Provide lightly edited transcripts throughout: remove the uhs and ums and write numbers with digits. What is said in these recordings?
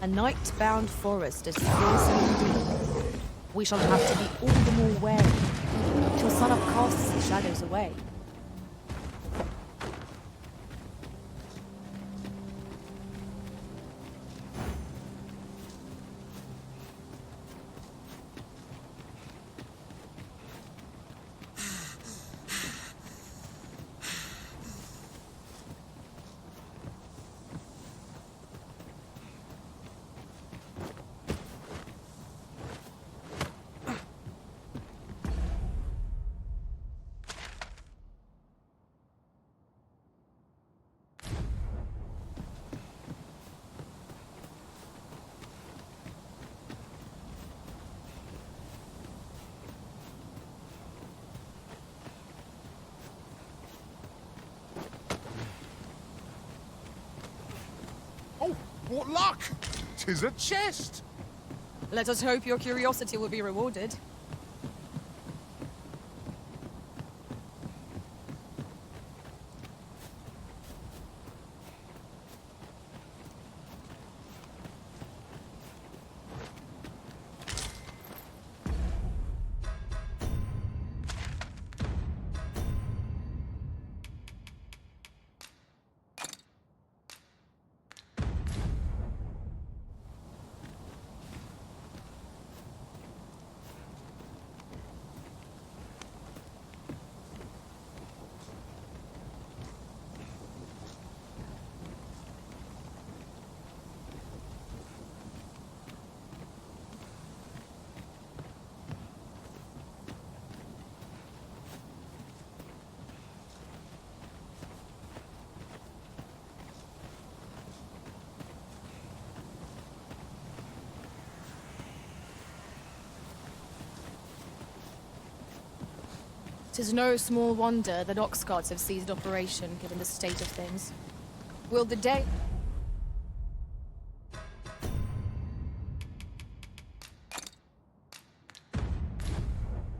A night-bound forest is fearsome indeed. We shall have to be all the more wary till sunup casts the shadows away. Oh, what luck! 'Tis a chest! Let us hope your curiosity will be rewarded. Tis no small wonder that ox carts have ceased operation, given the state of things. Will the day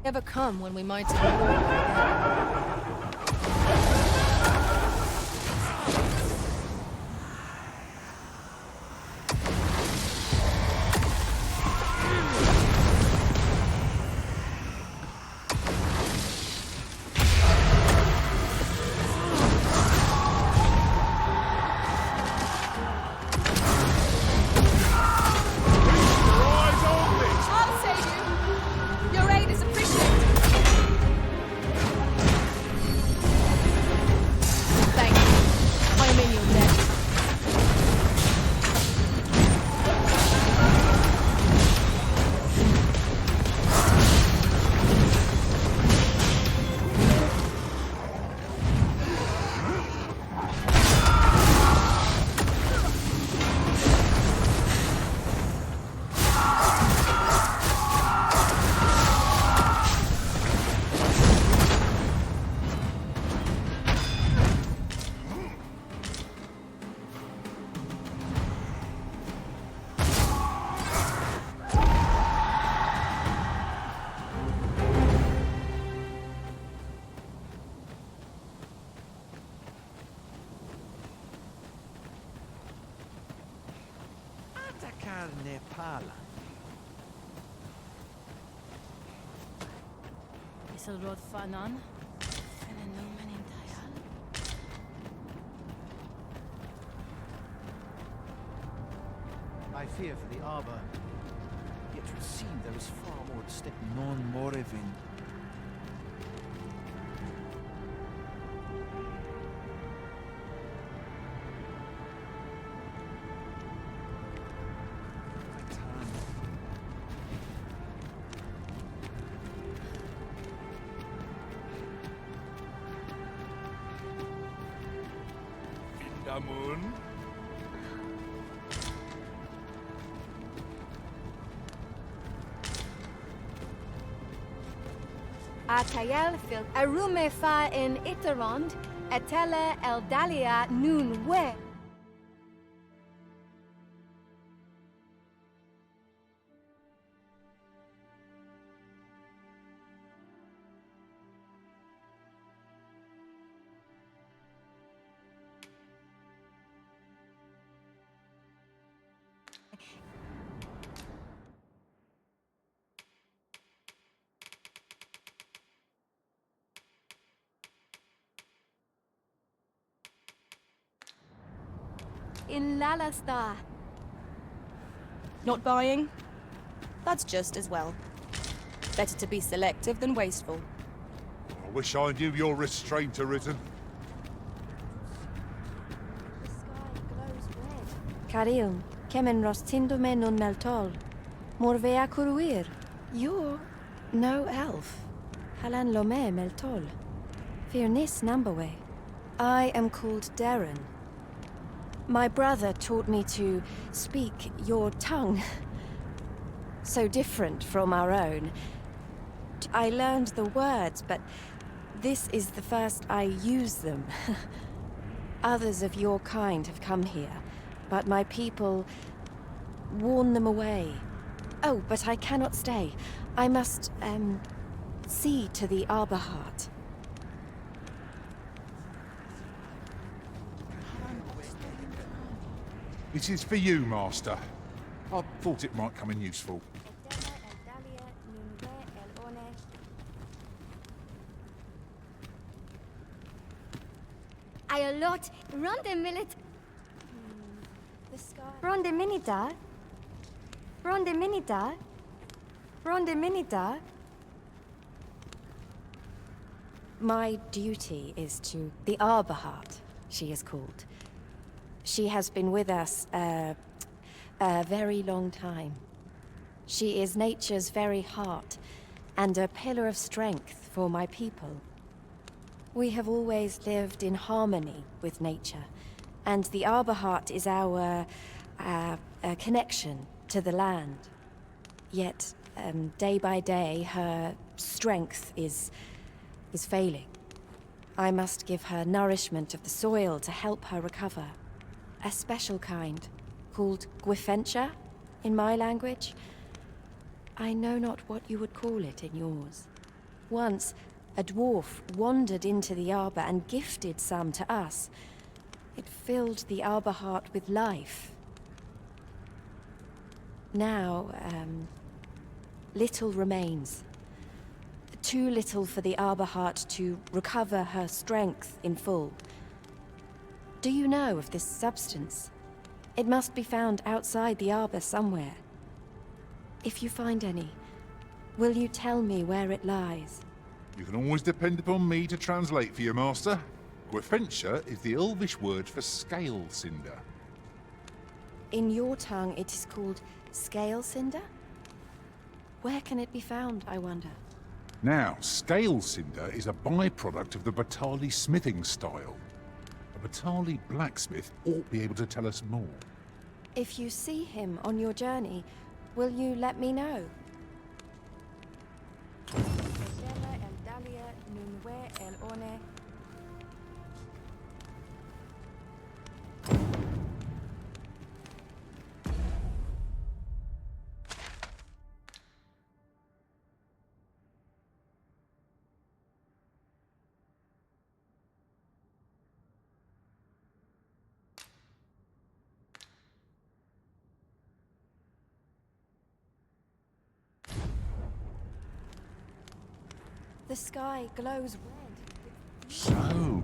ever come when we might have I'll save you! Your aid is appreciated! Thank you. I am in your debt. Carne pala. Isilrod Fanan. Fenomen Dayal. I fear for the arbor. Yet it would seem there is far more at stake. Non morevin. Damun. Atayel fil Arumefa in Iterond, Etele Eldalia nun we. in Lalasta. Not buying? That's just as well. Better to be selective than wasteful. I wish I knew your restraint arisen. The sky glows red. Caril, kemen rostindome nun meltol. Morvea curuir. You're no elf. Halan lome meltol. Firnis nambawe. I am called Darren. My brother taught me to speak your tongue. So different from our own. I learned the words, but this is the first I use them. Others of your kind have come here, but my people warn them away. Oh, but I cannot stay. I must, see to the Arbor Heart. This is for you, Master. I thought it might come in useful. Ayolot, ronde millet. The sky. Ronde minita. Ronde minita. Ronde minita. My duty is to the Arbor Heart, she is called. She has been with us a very long time. She is nature's very heart and a pillar of strength for my people. We have always lived in harmony with nature, and the Arbor Heart is our connection to the land. Yet, day by day, her strength is failing. I must give her nourishment of the soil to help her recover. A special kind, called Gwifentia in my language. I know not what you would call it in yours. Once, a dwarf wandered into the arbor and gifted some to us. It filled the Arbor Heart with life. Now, little remains. Too little for the Arbor Heart to recover her strength in full. Do you know of this substance? It must be found outside the arbor somewhere. If you find any, will you tell me where it lies? You can always depend upon me to translate for you, Master. Gwifentia is the Elvish word for scale cinder. In your tongue, it is called scale cinder? Where can it be found, I wonder? Now, scale cinder is a byproduct of the Batali smithing style. A Batali blacksmith ought to be able to tell us more. If you see him on your journey, will you let me know? The sky glows red. So,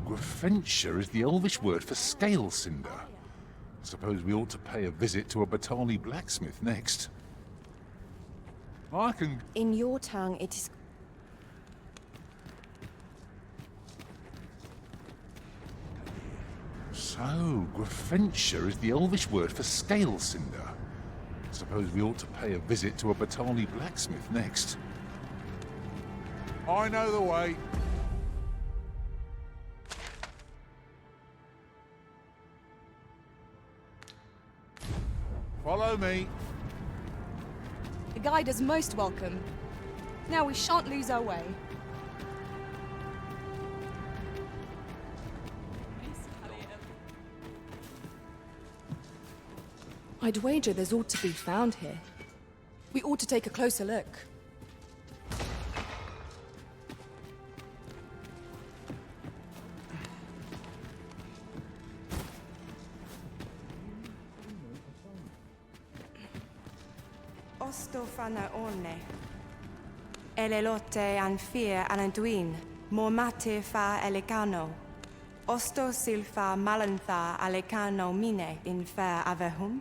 Gwifentia is the Elvish word for scale cinder. Suppose we ought to pay a visit to a Batali blacksmith next. I can... In your tongue, it is... So, Gwifentia is the Elvish word for scale cinder. Suppose we ought to pay a visit to a Batali blacksmith next. I know the way. Follow me. The guide is most welcome. Now we shan't lose our way. I'd wager there's ought to be found here. We ought to take a closer look. Ostofana orne. Elelote anfir alanduin, mormate fa elegano. Osto Sylva malantha alecano mine in fair avehum?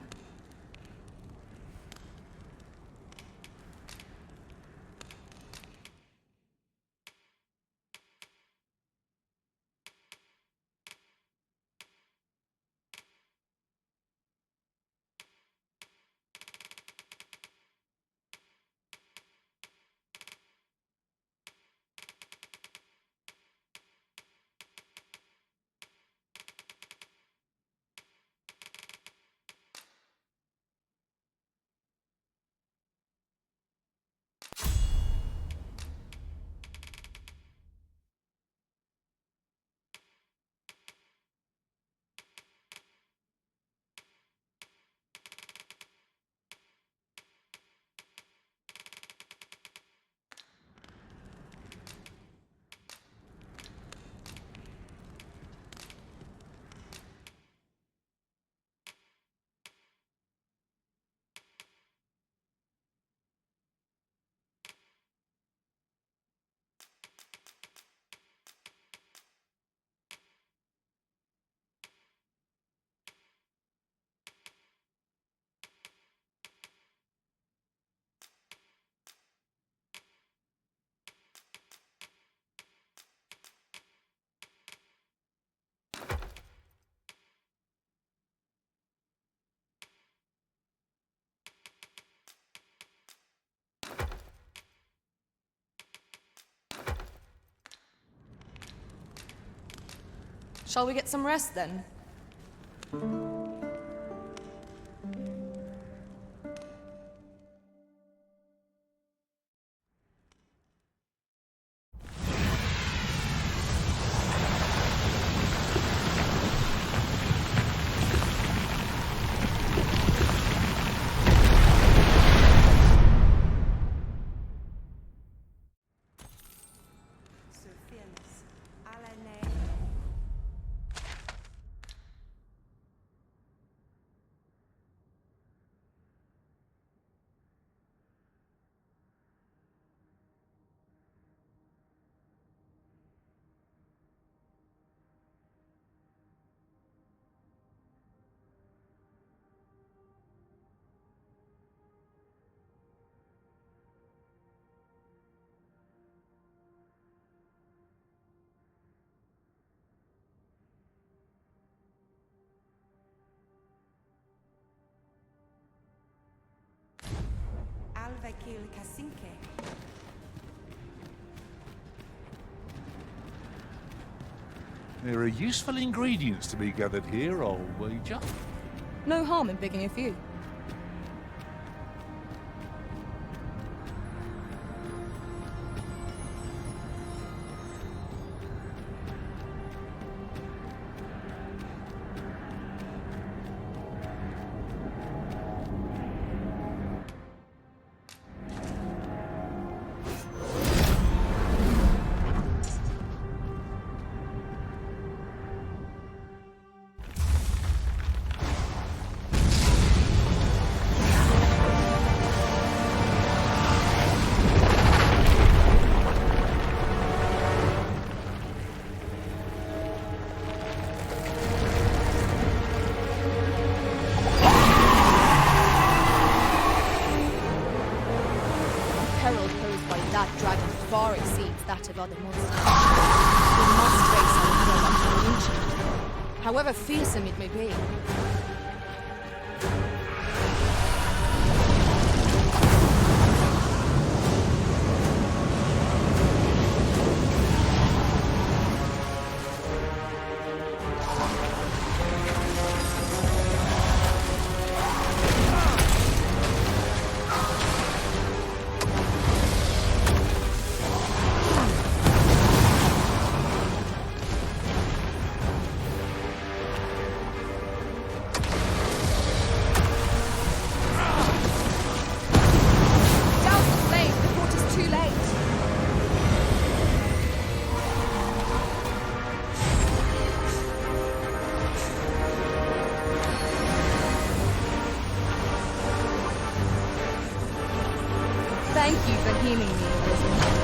Shall we get some rest then? Alvakil Kasinke. There are useful ingredients to be gathered here, I'll wager. No harm in picking a few. That dragon far exceeds that of other monsters. We must face our foe unflinchingly, however fearsome it may be. Thank you for healing me, Elizabeth.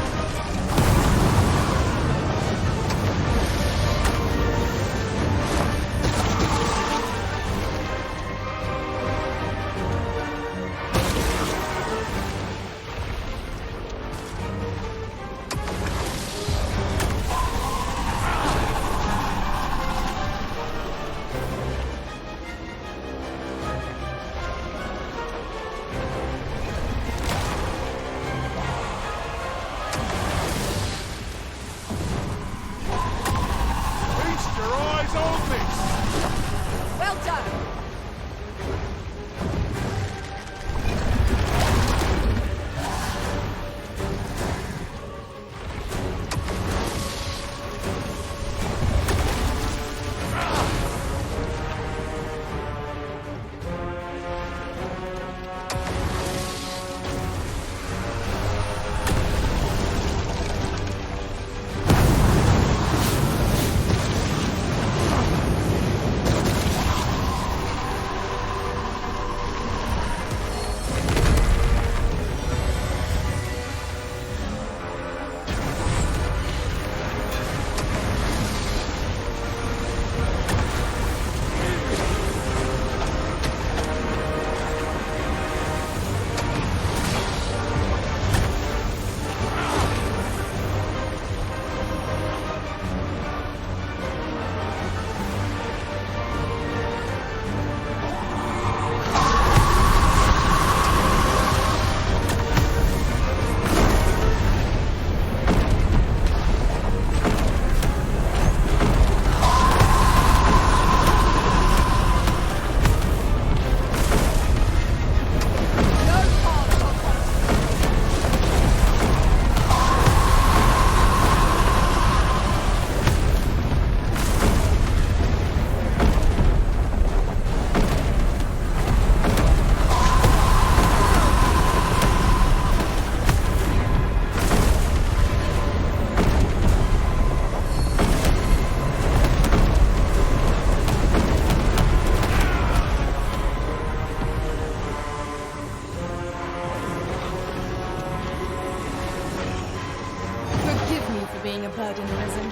died and risen.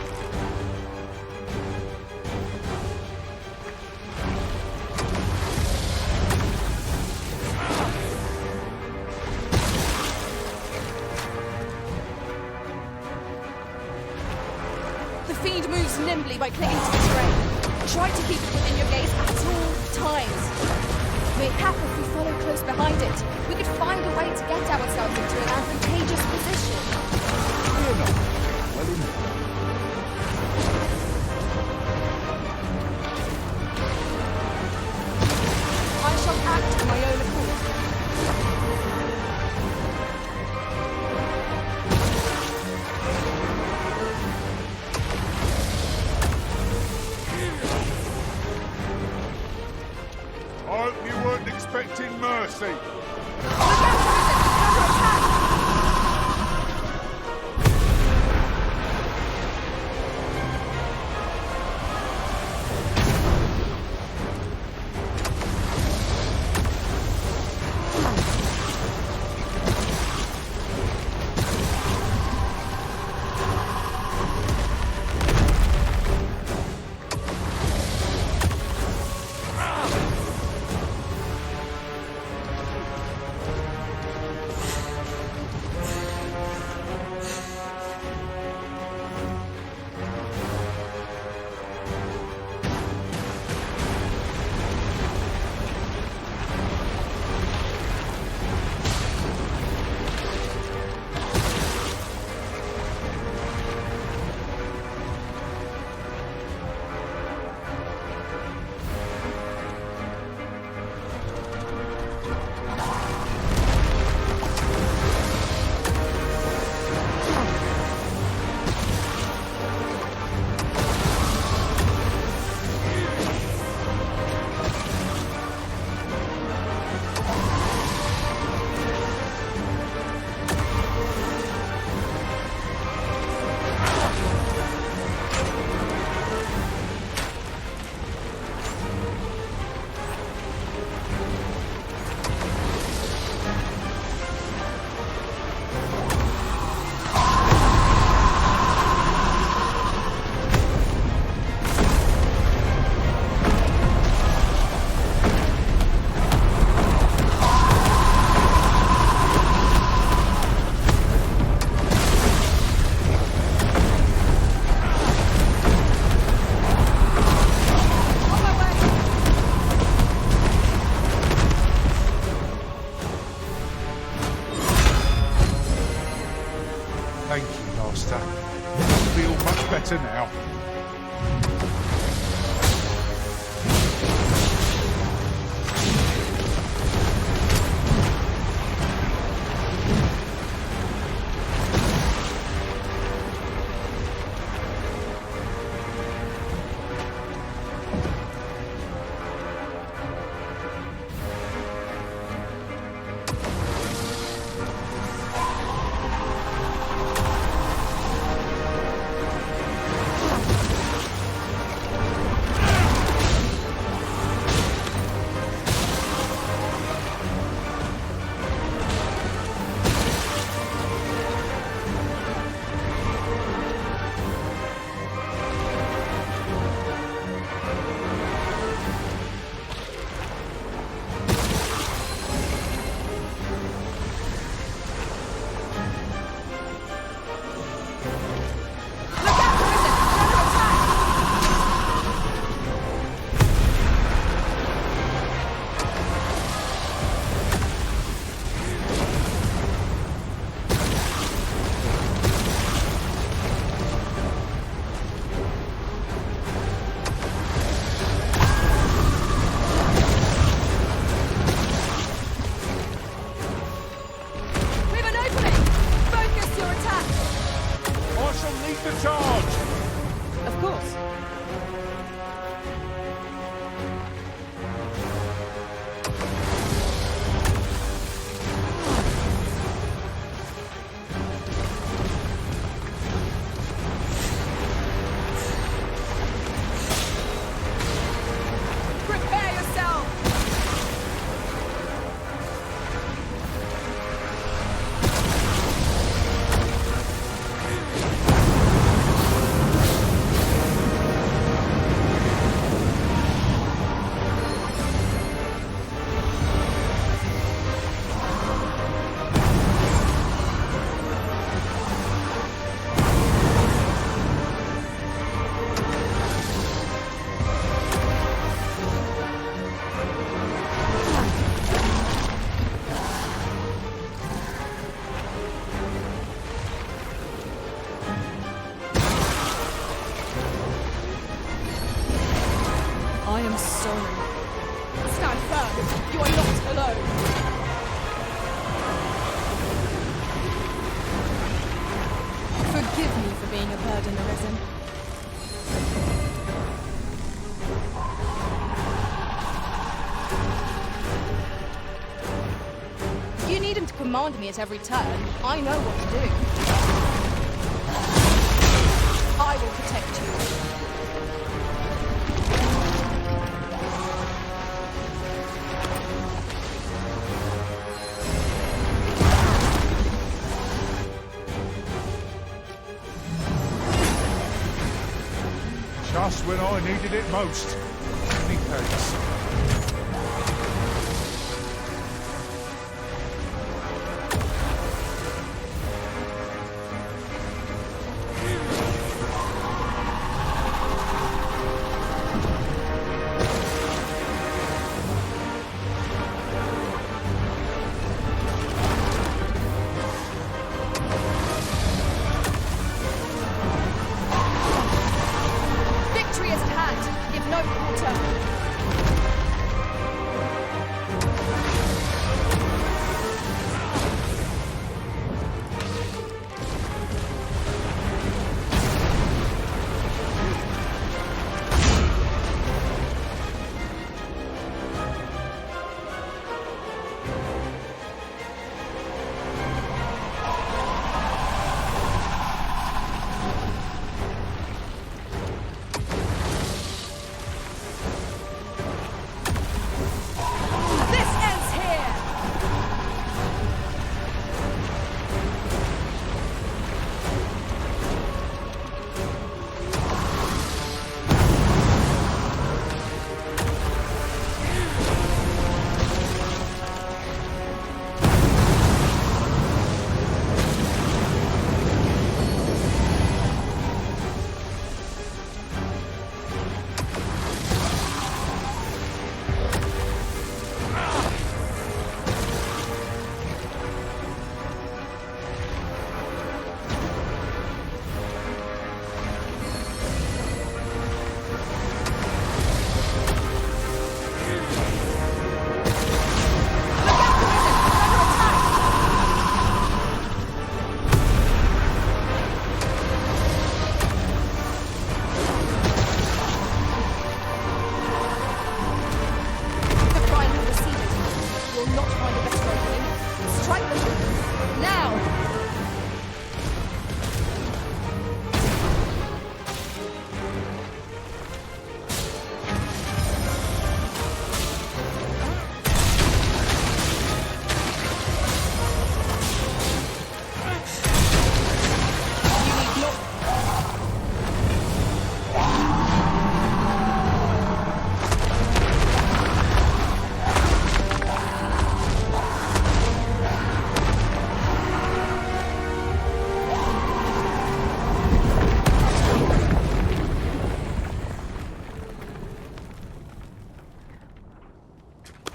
The fiend moves nimbly by clinging to the terrain. Try to keep it within your gaze at all times. May it happen if we follow close behind it. We could find a way to get ourselves into an advantageous position. Fear not. Well enough. I shall act on my own accord. I hope you weren't expecting mercy. I am stolen. Stand firm. You are not alone. Forgive me for being a burden arisen. You need him to command me at every turn. I know what to do. I will protect you. Just when I needed it most. Many thanks.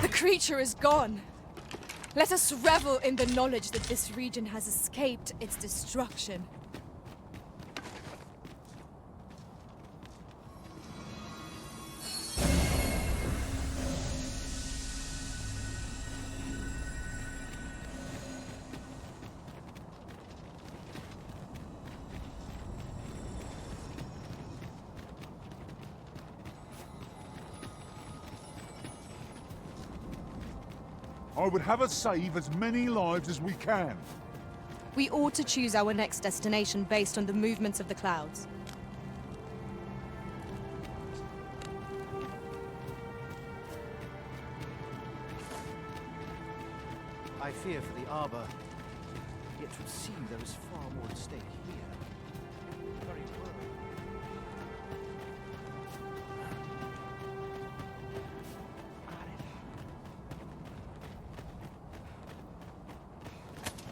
The creature is gone. Let us revel in the knowledge that this region has escaped its destruction. I would have us save as many lives as we can. We ought to choose our next destination based on the movements of the clouds. I fear for the Arbor, yet it would seem there is far more at stake here. Very well.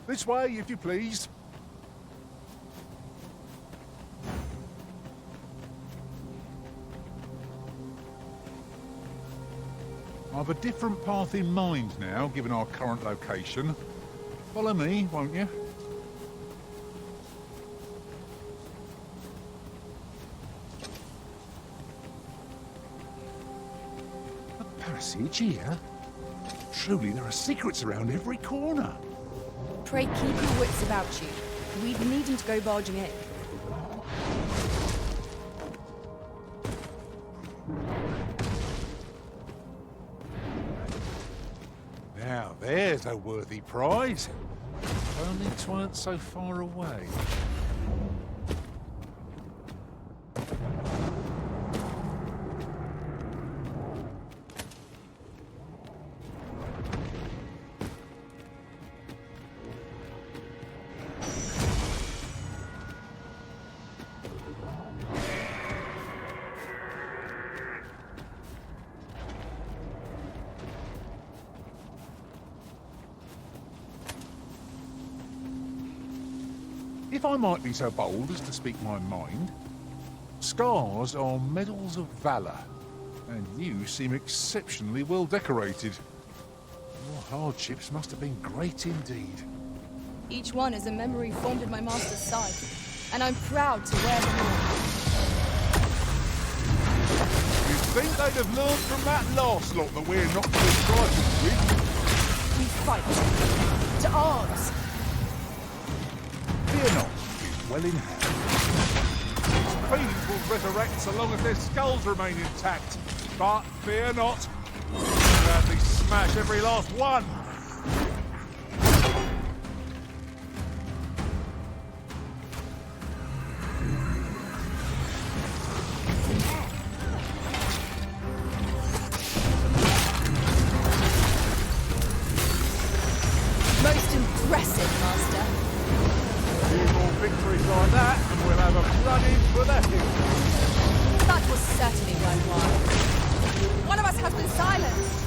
This way, if you please. I've a different path in mind now, given our current location. Follow me, won't you? passage here? Truly, there are secrets around every corner. Pray keep your wits about you. We'd needn't go barging in. Now, there's a worthy prize. If only 'tweren't so far away. If I might be so bold as to speak my mind, scars are medals of valour, and you seem exceptionally well decorated. Your hardships must have been great indeed. Each one is a memory formed at my master's side, and I'm proud to wear them all. You think they'd have learned from that last lot that we're not to be trifled with? We fight. To arms! Fear not, it's well in hand. These fiends will resurrect so long as their skulls remain intact. But fear not, we'll gladly smash every last one. Most impressive, Master. A few more victories like that, and we'll have a run-in for the hill. That was certainly worthwhile. One of us has been silenced.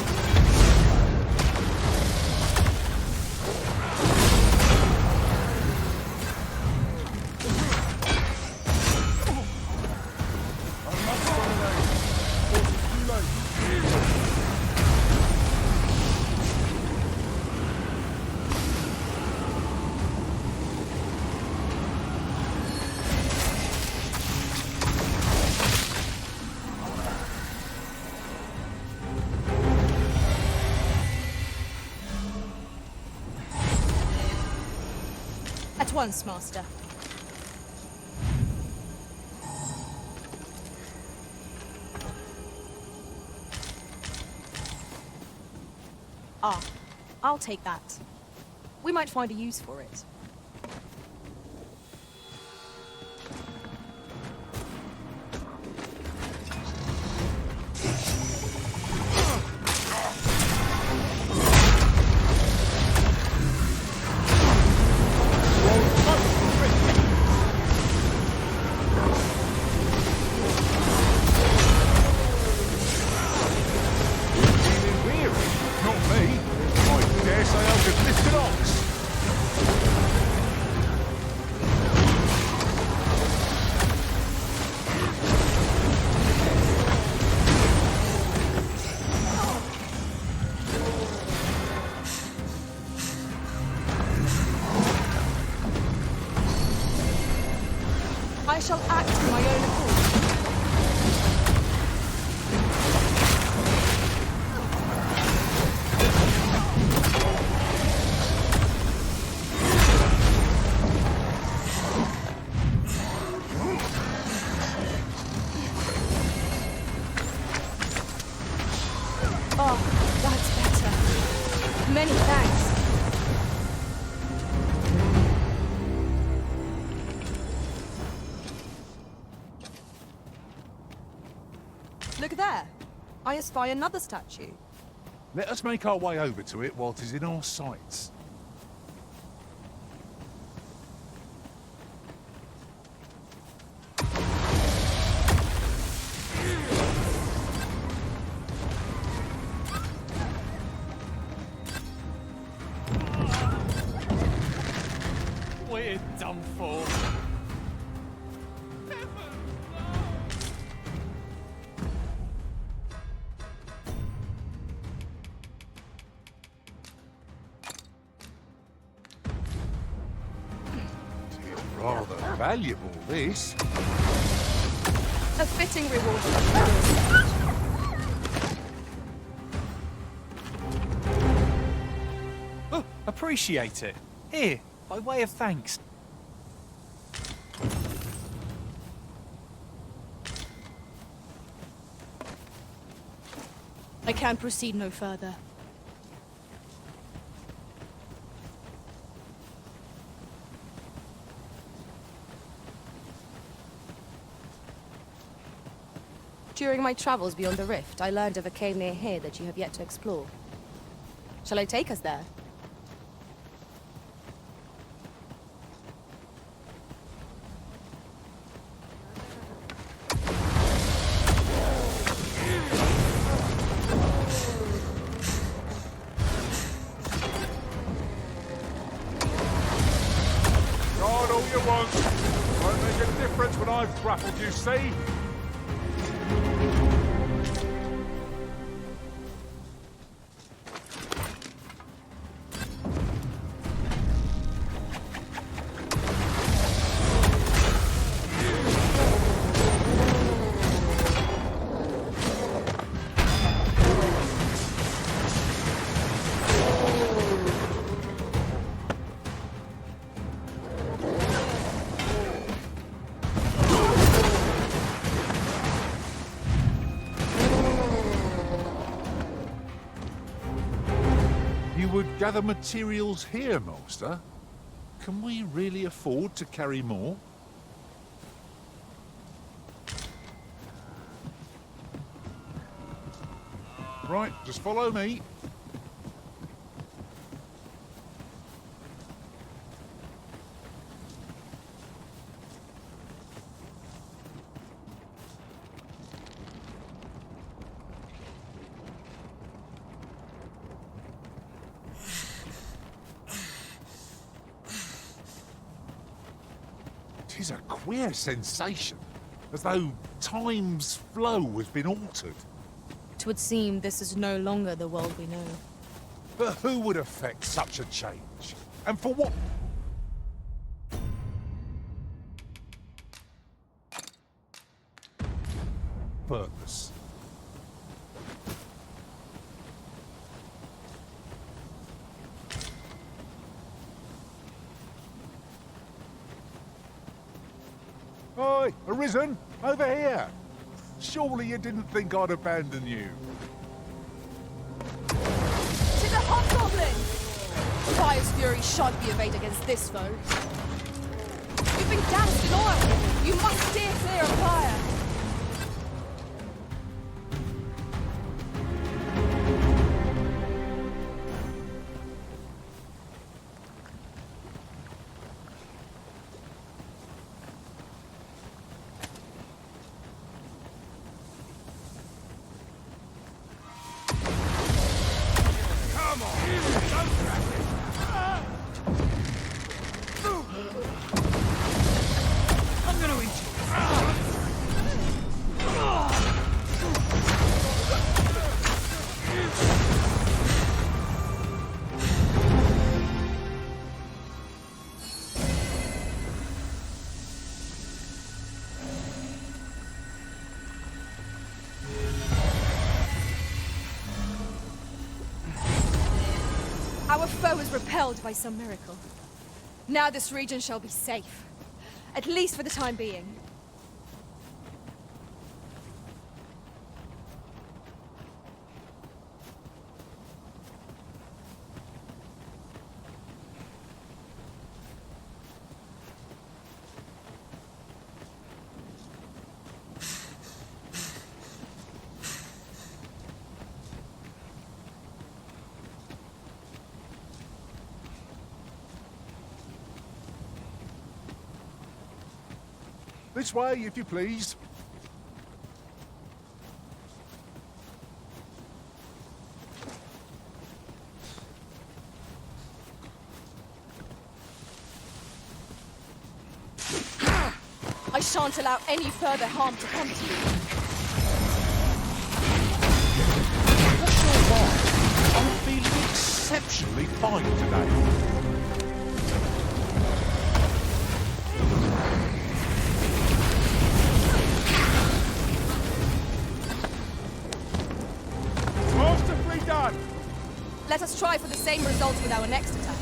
At once, Master. Ah, I'll take that. We might find a use for it. I shall act of my own accord. Oh, that's better. Many thanks. Look there. I espy another statue. Let us make our way over to it while 'tis in our sights. We're done for. Rather valuable, this. A fitting reward for the Appreciate it. Here, by way of thanks. I can proceed no further. During my travels beyond the rift, I learned of a cave near here that you have yet to explore. Shall I take us there? God, all you want. Won't make a difference when I've grappled you, see? You would gather materials here, Master? Can we really afford to carry more? Right, just follow me. Tis a queer sensation, as though time's flow has been altered. Twould seem this is no longer the world we know. But who would affect such a change? And for what purpose? Oi, Arisen, over here. Surely you didn't think I'd abandon you. To the hobgoblin! Fire's fury shan't be arrayed against this foe. You've been doused in oil. You must steer clear of fire. Our foe is repelled by some miracle. Now this region shall be safe. At least for the time being. This way, if you please. I shan't allow any further harm to come to you. What's your vibe? I'm feeling exceptionally fine today. Masterfully done! Let us try for the same result with our next attack.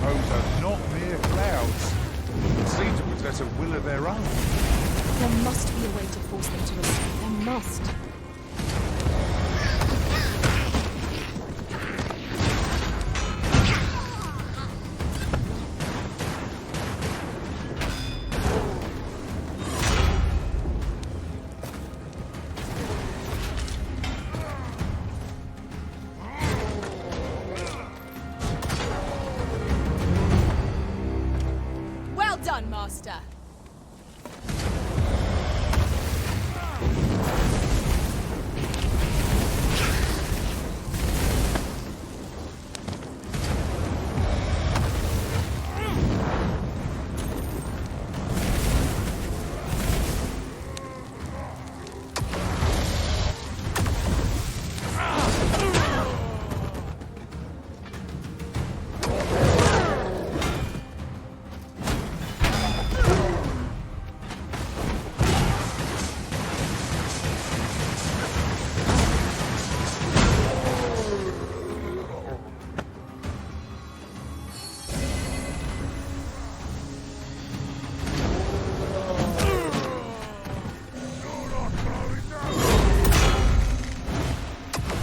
Those are not mere clouds. They seem to possess a will of their own. There must be a way to force them to retreat. There must. Well done, Master.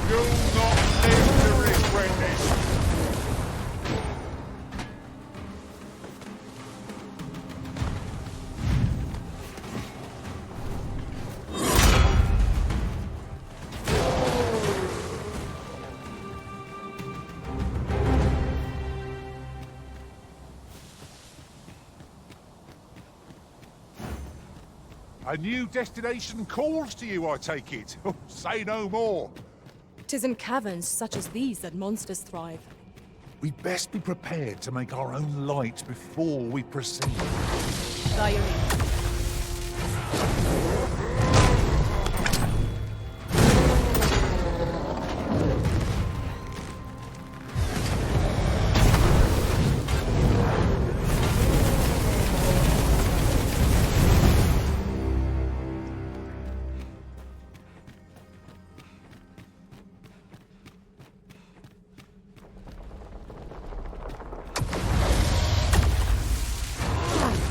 You'll not live to regret this. A new destination calls to you, I take it. Say no more. 'Tis in caverns such as these that monsters thrive. We'd best be prepared to make our own light before we proceed. Diary.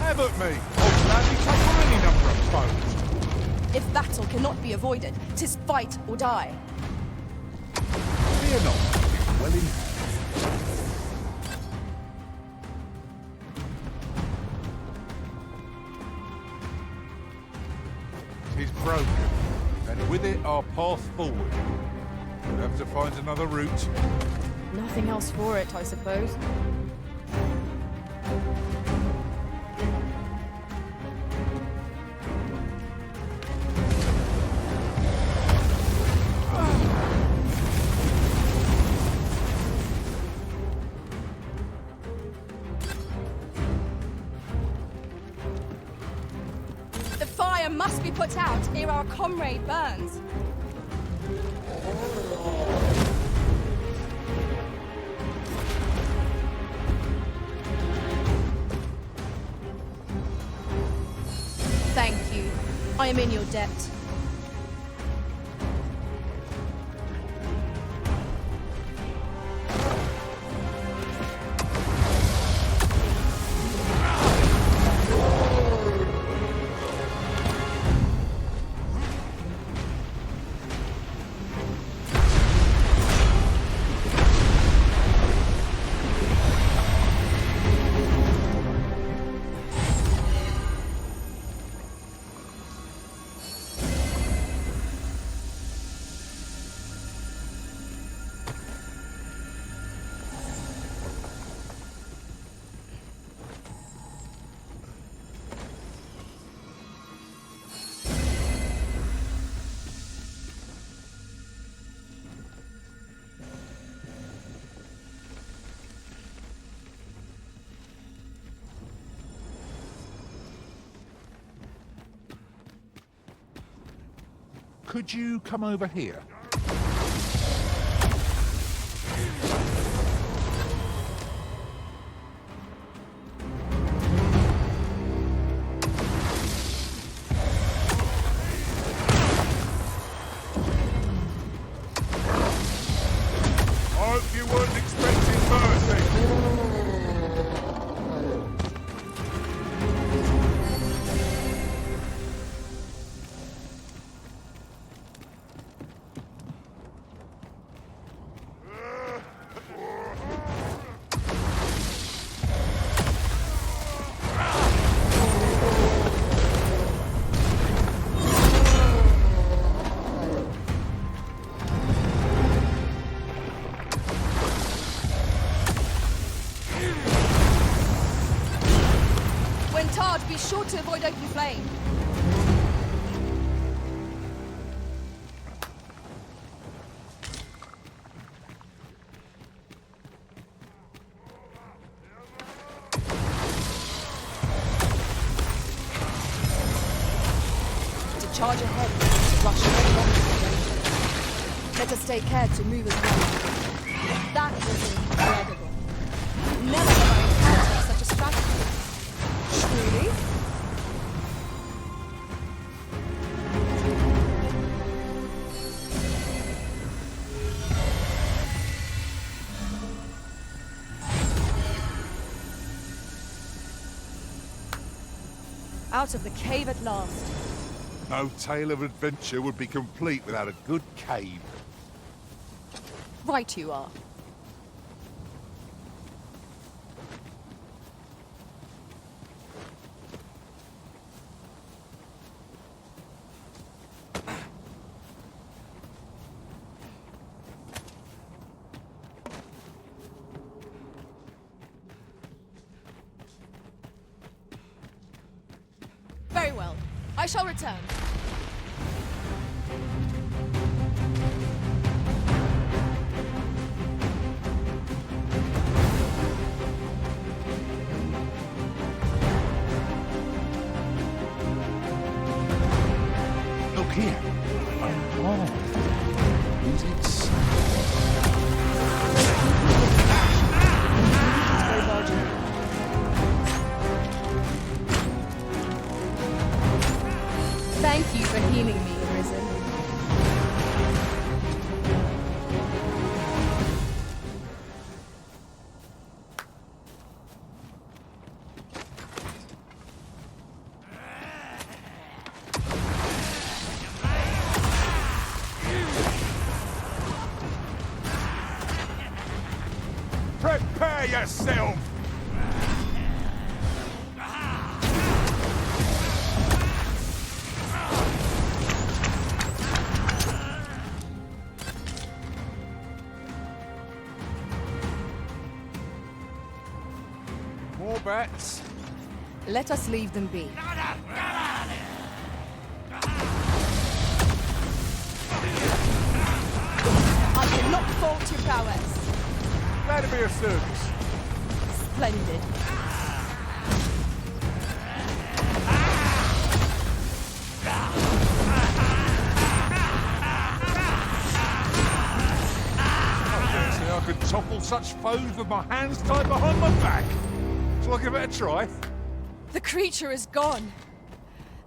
Have at me. I'll gladly take on any number of foes. If battle cannot be avoided, 'tis fight or die. Fear not. It's well in hand. Tis broken, and with it our path forward. We'll have to find another route. Nothing else for it, I suppose. The fire must be put out ere our comrade burns. Thank you. I am in your debt. Could you come over here? Tard, be sure to avoid open flame. To charge ahead, to rush headlong into the danger. Let us take care to move as well. That was incredible. Never have I encountered such a strategy. Truly? Out of the cave at last. No tale of adventure would be complete without a good cave. Right you are. Very well. I shall return. Look here. Oh. Is it so? Very large. Thank you for healing me, Risen. Prepare yourself! More bats. Let us leave them be. I cannot fault your prowess. Glad to be of service. Splendid. I dare say I could topple such foes with my hands tied behind my back. Shall I give it a try? The creature is gone.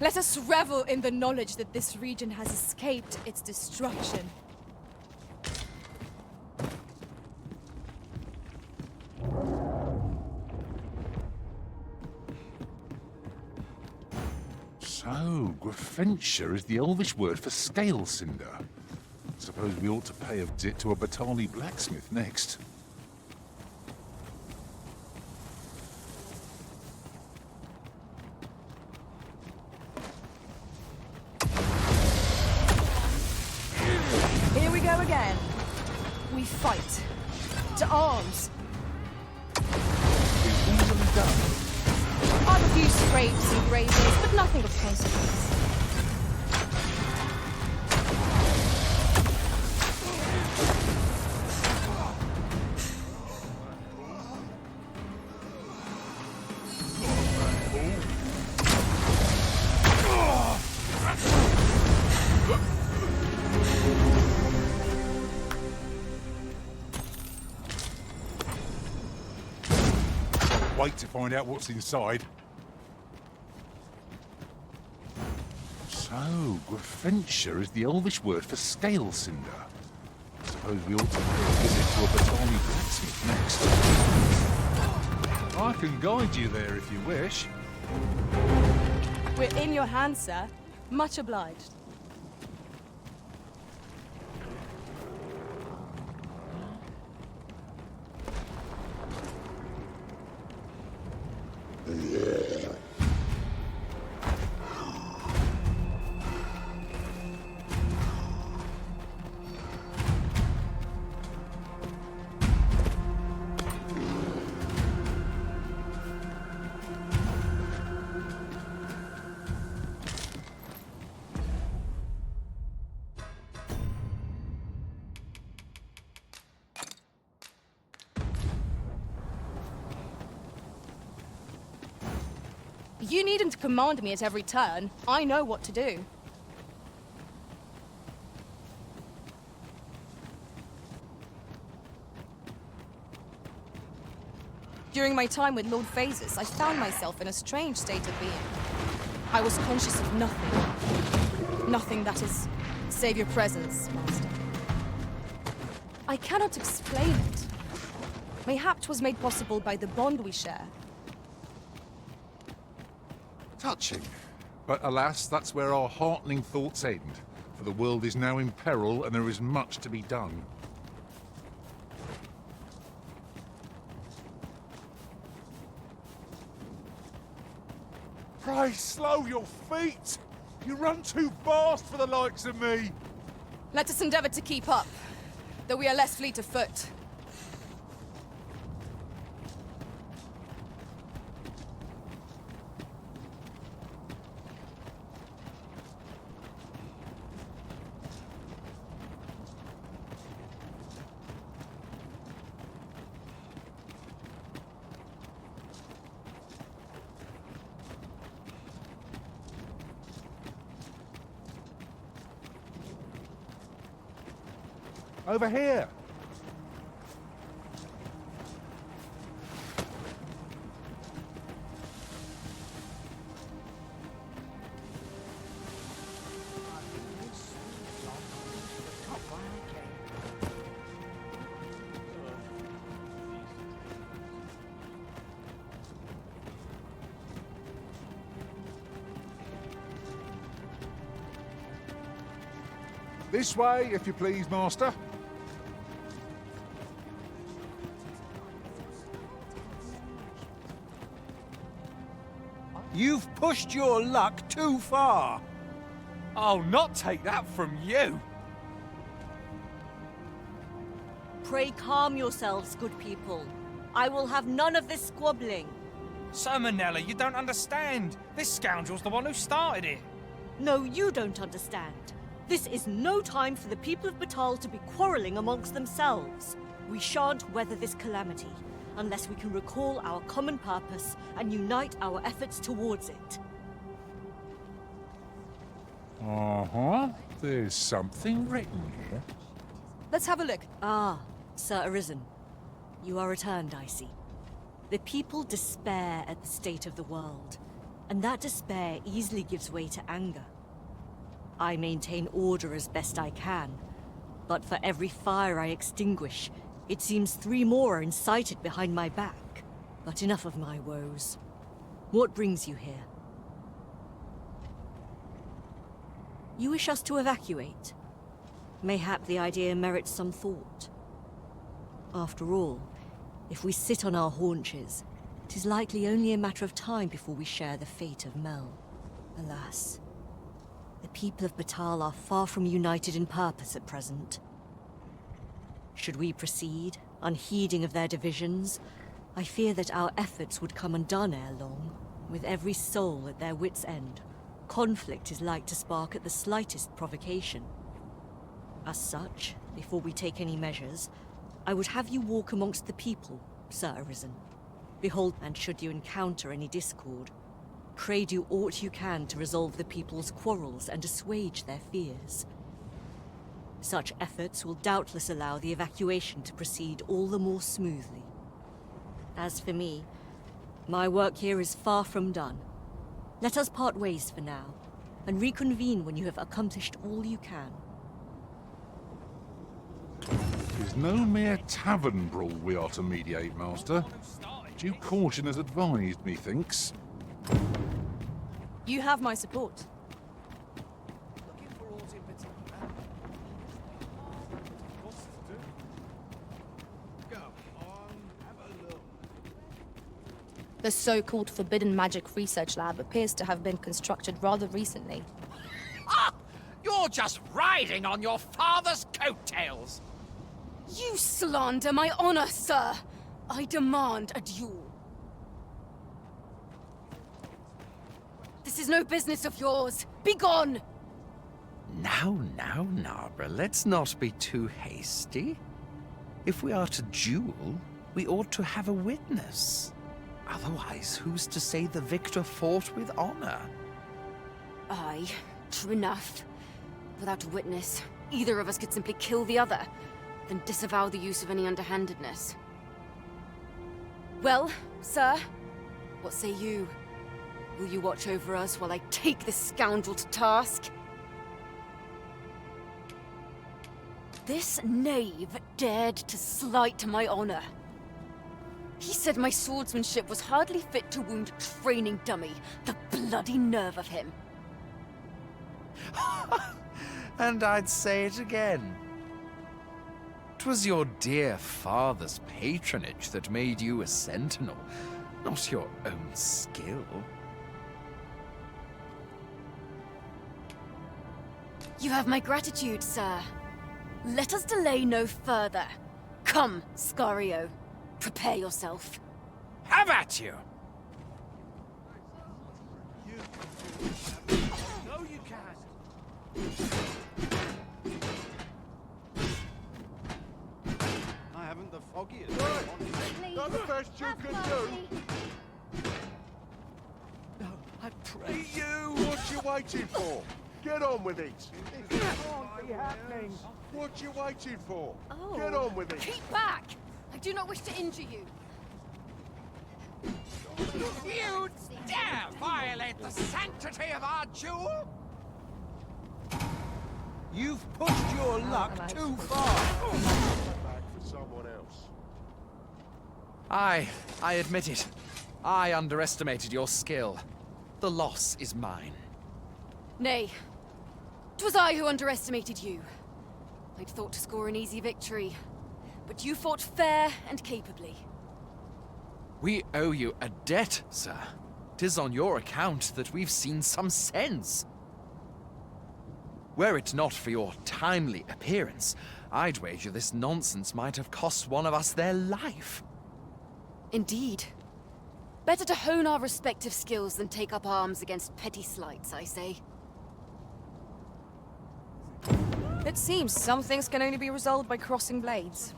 Let us revel in the knowledge that this region has escaped its destruction. So, Grafentia is the Elvish word for scale cinder. Suppose we ought to pay a visit to a Batali blacksmith next. Here we go again. We fight. To arms. It's easily done. I've a few scrapes and grazes, but nothing of consequence. Wait to find out what's inside. So, Grafentia is the Elvish word for scale cinder. Suppose we ought to pay a visit to a Batali blacksmith next. I can guide you there if you wish. We're in your hands, sir. Much obliged. You needn't command me at every turn. I know what to do. During my time with Lord Phases, I found myself in a strange state of being. I was conscious of nothing. Nothing, that is, save your presence, Master. I cannot explain it. Mayhap 'twas made possible by the bond we share. Touching. But alas, that's where our heartening thoughts end. For the world is now in peril, and there is much to be done. Pray, slow your feet! You run too fast for the likes of me! Let us endeavor to keep up, though we are less fleet of foot. Over here! This way, if you please, Master. You've pushed your luck too far. I'll not take that from you. Pray calm yourselves, good people. I will have none of this squabbling. Sir Manella, you don't understand. This scoundrel's the one who started it. No, you don't understand. This is no time for the people of Batal to be quarrelling amongst themselves. We shan't weather this calamity unless we can recall our common purpose and unite our efforts towards it. Uh-huh. There's something written here. Let's have a look. Ah, Sir Arisen. You are returned, I see. The people despair at the state of the world, and that despair easily gives way to anger. I maintain order as best I can, but for every fire I extinguish, it seems 3 more are incited behind my back. But enough of my woes. What brings you here? You wish us to evacuate? Mayhap the idea merits some thought. After all, if we sit on our haunches, it is likely only a matter of time before we share the fate of Mel. Alas, the people of Batal are far from united in purpose at present. Should we proceed, unheeding of their divisions, I fear that our efforts would come undone ere long. With every soul at their wits' end, conflict is like to spark at the slightest provocation. As such, before we take any measures, I would have you walk amongst the people, Sir Arisen. Behold, and should you encounter any discord, pray do aught you can to resolve the people's quarrels and assuage their fears. Such efforts will doubtless allow the evacuation to proceed all the more smoothly. As for me, my work here is far from done. Let us part ways for now, and reconvene when you have accomplished all you can. Tis no mere tavern brawl we are to mediate, Master. Due caution is advised, methinks. You have my support. Looking for aught in particular? What's to do? Go on, have a look. The so-called Forbidden Magic Research Lab appears to have been constructed rather recently. Ah! You're just riding on your father's coattails! You slander my honor, sir! I demand a duel. This is no business of yours. Begone! Now, Narborough, let's not be too hasty. If we are to duel, we ought to have a witness. Otherwise, who's to say the victor fought with honor? Aye, true enough. Without a witness, either of us could simply kill the other, then disavow the use of any underhandedness. Well, sir, what say you? Will you watch over us while I take this scoundrel to task? This knave dared to slight my honor. He said my swordsmanship was hardly fit to wound a training dummy. The bloody nerve of him. And I'd say it again. 'Twas your dear father's patronage that made you a sentinel, not your own skill. You have my gratitude, sir. Let us delay no further. Come, Scario. Prepare yourself. Have at you! No, you can't. I haven't the foggiest. Please. That's the best you Have can mercy. do. No, I pray. You! What you waiting for? Get on with it. This can't be happening. What you waiting for? Oh. Get on with it. Keep back! I do not wish to injure you. You dare violate the sanctity of our jewel? You've pushed your luck too far. Back for someone else. I admit it. I underestimated your skill. The loss is mine. Nay, 'twas I who underestimated you. I'd thought to score an easy victory, but you fought fair and capably. We owe you a debt, sir. 'Tis on your account that we've seen some sense. Were it not for your timely appearance, I'd wager this nonsense might have cost one of us their life. Indeed. Better to hone our respective skills than take up arms against petty slights, I say. It seems some things can only be resolved by crossing blades.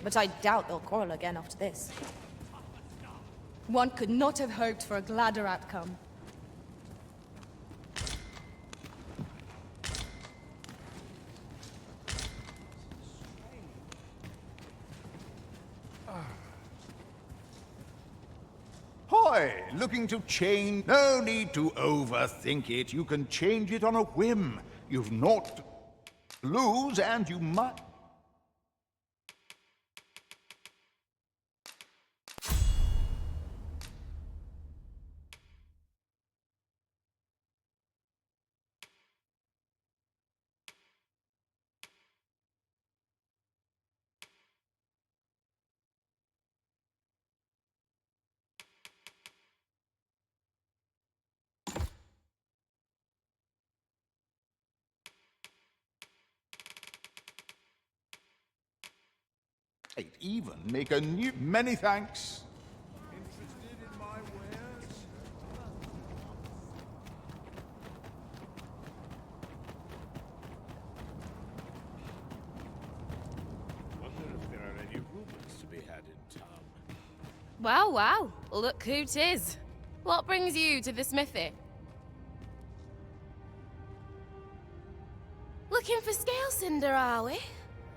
But I doubt they'll quarrel again after this. One could not have hoped for a gladder outcome. Hoy! Looking to change? No need to overthink it. You can change it on a whim. You've naught to lose, and you might... even make a new... Many thanks. Interested in my wares? Wonder if there are any rumors to be had in town. Wow, wow. Look who 'tis. What brings you to the smithy? Looking for scale cinder, are we?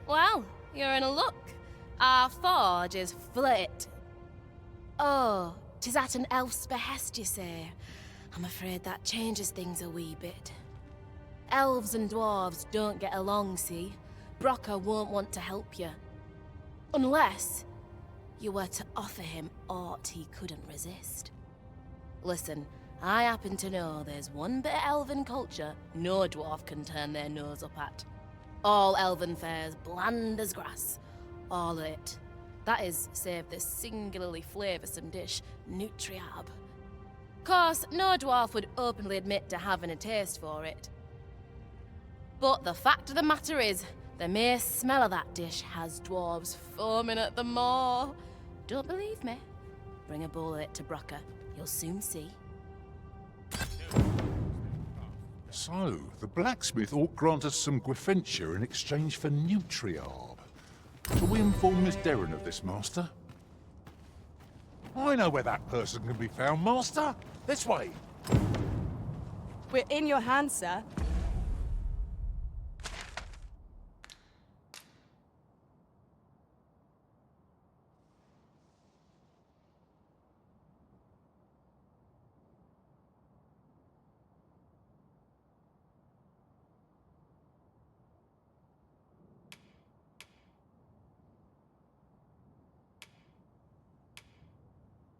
Well, you're in a luck. Our forge is flit. Oh, 'tis at an elf's behest, you say. I'm afraid that changes things a wee bit. Elves and dwarves don't get along, see? Brocker won't want to help you. Unless you were to offer him aught he couldn't resist. Listen, I happen to know there's one bit of elven culture no dwarf can turn their nose up at. All elven fare's bland as grass. All of it. That is, save the singularly flavoursome dish, nutriab. Course, no dwarf would openly admit to having a taste for it. But the fact of the matter is, the mere smell of that dish has dwarves foaming at the maw. Don't believe me? Bring a bowl of it to Brocker. You'll soon see. So, the blacksmith ought grant us some Gwynfenture in exchange for nutriarb. Shall we inform Miss Derrin of this, Master? I know where that person can be found, Master. This way. We're in your hands, sir.